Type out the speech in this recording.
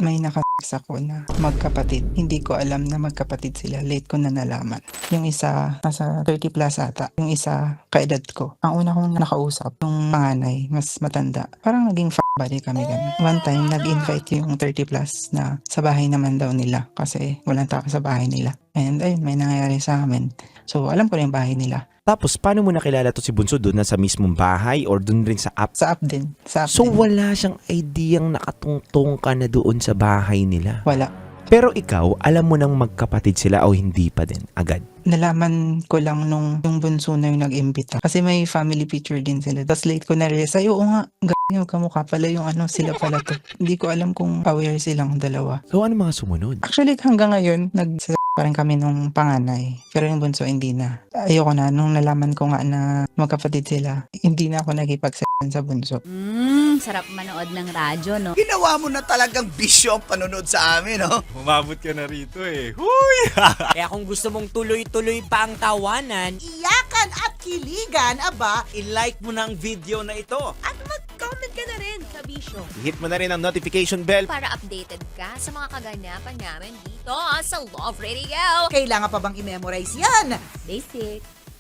May naka-sex ako na magkapatid. Hindi ko alam na magkapatid sila. Late ko na nalaman. Yung isa, nasa 30 plus ata. Yung isa, kaedad ko. Ang una kong nakausap, yung panganay, mas matanda. Parang naging buddy kami. One time, nag-invite yung 30 plus na sa bahay naman daw nila. Kasi walang tao sa bahay nila. And ayun, may nangyayari sa amin. So, alam ko na yung bahay nila. Tapos, paano mo nakilala to si Bunso? Doon na sa mismong bahay or doon rin sa app? Sa app din. Sa app So, din. wala siyang ideyang nakatungtong ka na doon sa bahay nila? Wala. Pero ikaw, alam mo nang magkapatid sila o hindi pa din agad? Nalaman ko lang nung yung bunso na yung nag-imbita. Kasi may family picture din sila. Tapos late ko na-realize, ay oo nga, yung kamukha pala yung sila pala to. Hindi ko alam kung aware silang dalawa. So, ano mga sumunod? Actually, hanggang ngayon, pa rin kami nung panganay. Pero yung bunso, hindi na. Ayoko na, nung nalaman ko nga na magkapatid sila, hindi na ako nagipag-sex sa bunso. Sarap manood ng radyo, no? Ginawa mo na talagang bisyo ang panonood sa amin, no? Umabot ka na rito eh. Huy! Kaya kung gusto mong tuloy-tuloy pa ang tawanan, Iyakan at kiligan, aba, i-like mo na ang video na ito. At mag-comment ka na rin sa Bisyo Hit mo na rin ang notification bell. para updated ka sa mga kaganapan namin dito sa Love Radio. kailangan pa bang i-memorize yan? Basic.